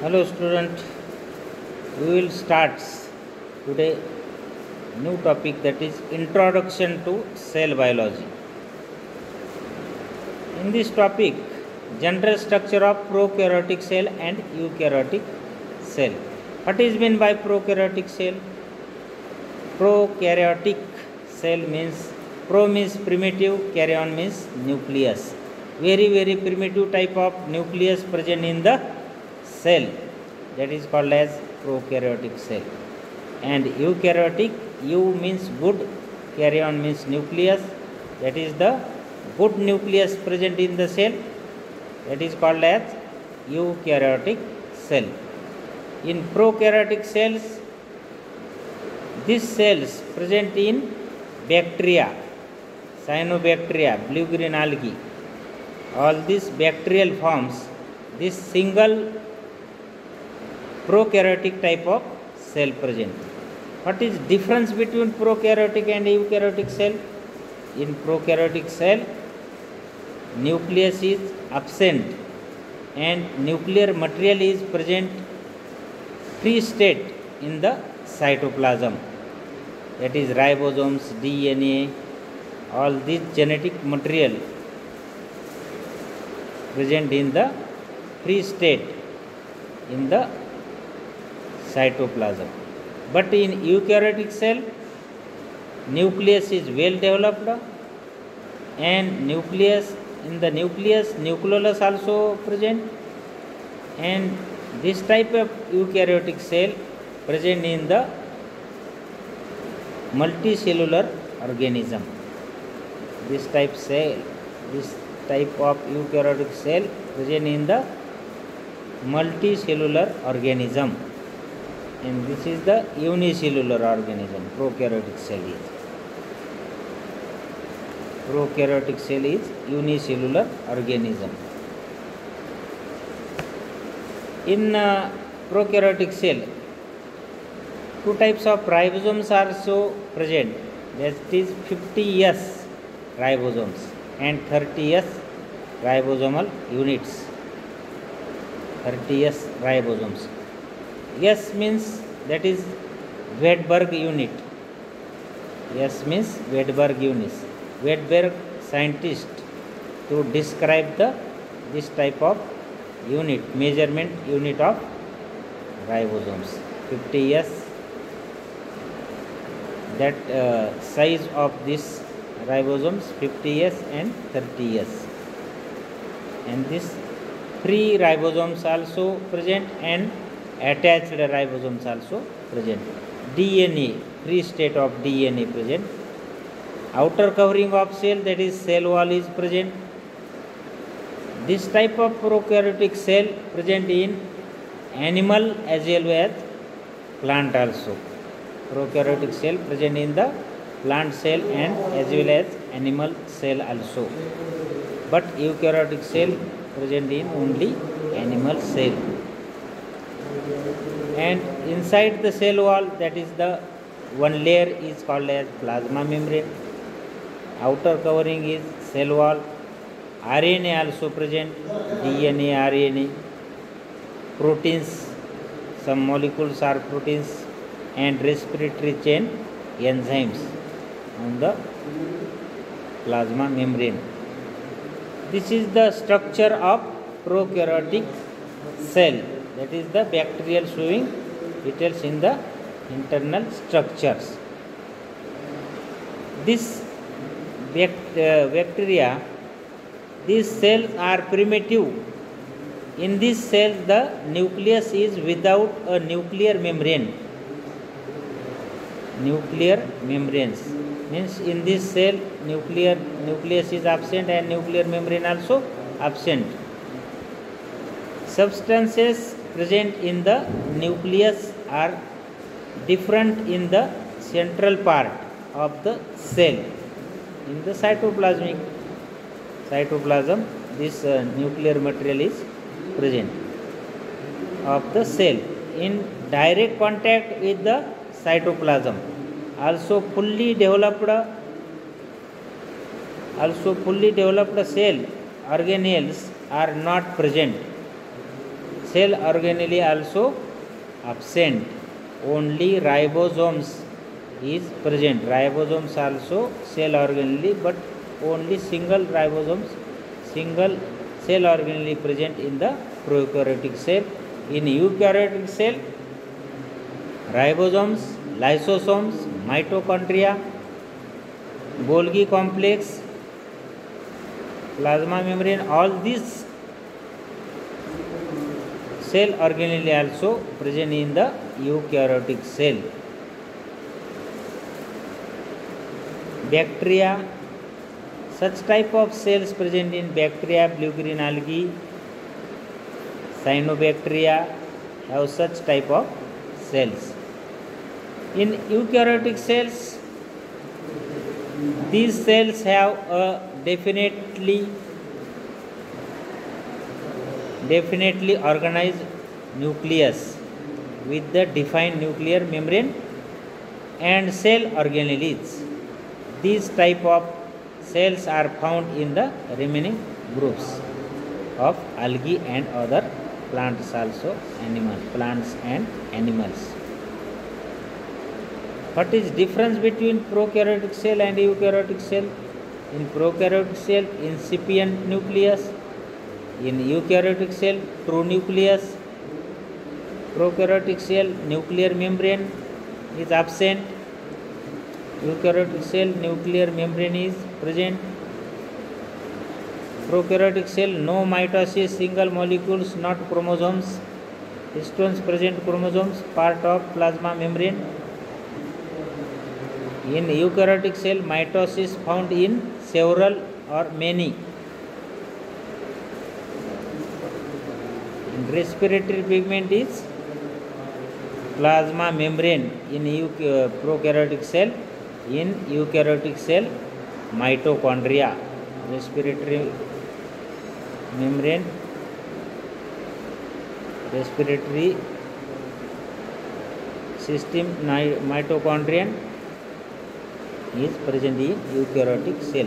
Hello student, we will start today new topic, that is introduction to cell biology. In this topic, general structure of prokaryotic cell and eukaryotic cell. What is meant by prokaryotic cell? Prokaryotic cell means, pro means primitive, karyon means nucleus. Very primitive type of nucleus present in the cell, that is called as prokaryotic cell. And eukaryotic, eu means good, karyon means nucleus, that is the good nucleus present in the cell, that is called as eukaryotic cell. In prokaryotic cells, these cells present in bacteria, cyanobacteria, blue-green algae, all these bacterial forms, this single prokaryotic type of cell present. What is difference between prokaryotic and eukaryotic cell? In prokaryotic cell, nucleus is absent and nuclear material is present free state in the cytoplasm, that is ribosomes, DNA, all this genetic material present in the free state in the cytoplasm. But in eukaryotic cell, nucleus is well developed and nucleus, in the nucleus, nucleolus also present, and this type of eukaryotic cell present in the multicellular organism. This type of eukaryotic cell present in the multicellular organism, and this is the unicellular organism. Prokaryotic cell is unicellular organism. In prokaryotic cell, two types of ribosomes are so present, that is 50S ribosomes and 30S ribosomal units. 30S ribosomes. S means, that is Wedberg unit. S means Wedberg units. Wedberg scientist to describe this type of unit, measurement unit of ribosomes. 50S, that size of this ribosomes 50S and 30S, and this free ribosomes also present and attached ribosomes also present. DNA, free state of DNA present. Outer covering of cell, that is cell wall, is present. This type of prokaryotic cell present in animal as well as plant also. Prokaryotic cell present in the plant cell and as well as animal cell also. But eukaryotic cell present in only animal cell. And inside the cell wall, that is the one layer is called as plasma membrane. Outer covering is cell wall. RNA also present, DNA, RNA, proteins, some molecules are proteins, and respiratory chain enzymes on the plasma membrane. This is the structure of prokaryotic cell, that is the bacterial showing details in the internal structures. This bacteria, these cells are primitive. In this cell, the nucleus is without a nuclear membrane. Nuclear membranes means in this cell nucleus is absent and nuclear membrane also absent. Substances present in the nucleus are different in the central part of the cell. In the cytoplasm, this nuclear material is present of the cell in direct contact with the cytoplasm. Also fully developed cell organelles are not present. cell organelle also absent. Only ribosomes is present. Ribosomes also cell organelle, but only single ribosomes, single cell organelle present in the prokaryotic cell. In eukaryotic cell, ribosomes, lysosomes, mitochondria, Golgi complex, plasma membrane, all these cell organelle also present in the eukaryotic cell. Bacteria, such type of cells present in bacteria, blue-green algae, cyanobacteria have such type of cells. In eukaryotic cells, these cells have a definitely organized nucleus with the defined nuclear membrane and cell organelles. These type of cells are found in the remaining groups of algae and other plants also, plants and animals. What is difference between prokaryotic cell and eukaryotic cell? In prokaryotic cell, incipient nucleus. In eukaryotic cell, true nucleus. Prokaryotic cell, nuclear membrane is absent. Eukaryotic cell, nuclear membrane is present. Prokaryotic cell, no mitosis, single molecules, not chromosomes. Histones present, chromosomes, part of plasma membrane. In eukaryotic cell, mitosis found in several or many. And respiratory pigment is plasma membrane in prokaryotic cell. In eukaryotic cell, mitochondria, respiratory membrane, respiratory system, mitochondrion is present in eukaryotic cell.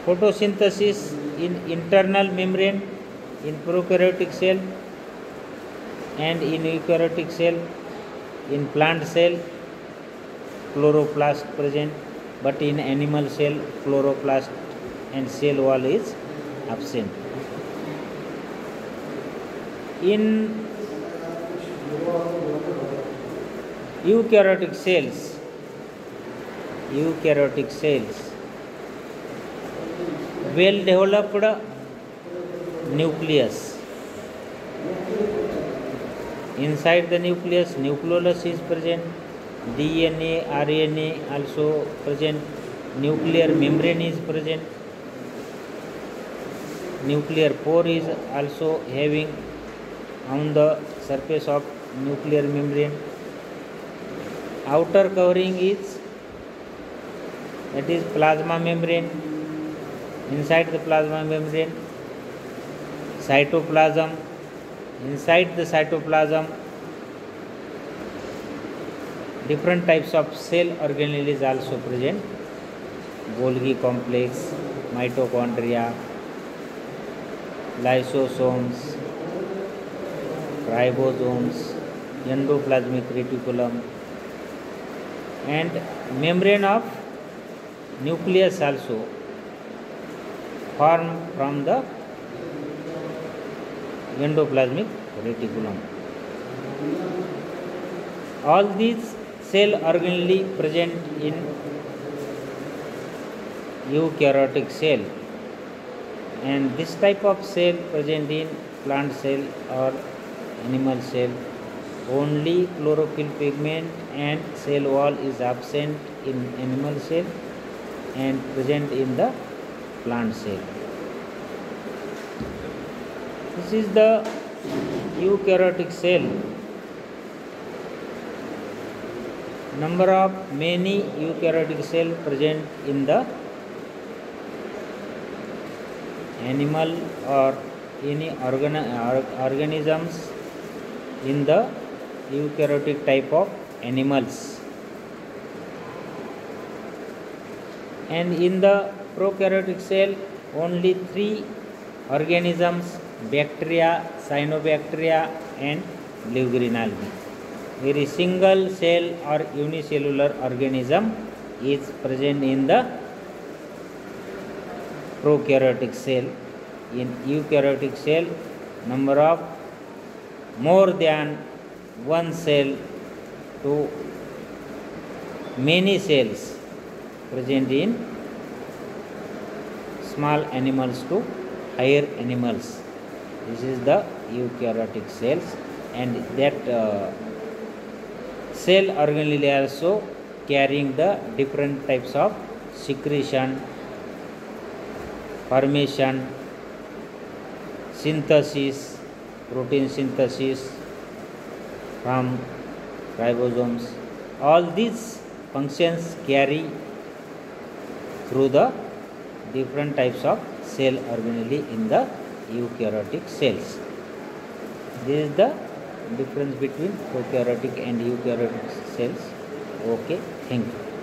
Photosynthesis in internal membrane in prokaryotic cell and in eukaryotic cell. In plant cell, chloroplast present, but in animal cell, chloroplast and cell wall is absent. In eukaryotic cells, well developed nucleus. Inside the nucleus, nucleolus is present. DNA, RNA also present. Nuclear membrane is present. Nuclear pore is also having on the surface of nuclear membrane. Outer covering is, that is plasma membrane. Inside the plasma membrane, cytoplasm. Inside the cytoplasm, different types of cell organelle is also present. Golgi complex, mitochondria, lysosomes, ribosomes, endoplasmic reticulum, and membrane of nucleus also formed from the endoplasmic reticulum. All these cell organelle present in eukaryotic cell, and this type of cell present in plant cell or animal cell. Only chlorophyll pigment and cell wall is absent in animal cell and present in the plant cell. This is the eukaryotic cell. Number of many eukaryotic cells present in the animal or any organisms in the eukaryotic type of animals. And in the prokaryotic cell, only 3 organisms bacteria, cyanobacteria and blue green algae. Very single cell or unicellular organism is present in the prokaryotic cell. In eukaryotic cell, number of more than one cell to many cells present in small animals to higher animals. This is the eukaryotic cells, and that cell organelle also carrying the different types of secretion, formation, synthesis, protein synthesis from ribosomes. All these functions carry through the different types of cell organelle in the eukaryotic cells. This is the difference between prokaryotic and eukaryotic cells. Okay, thank you.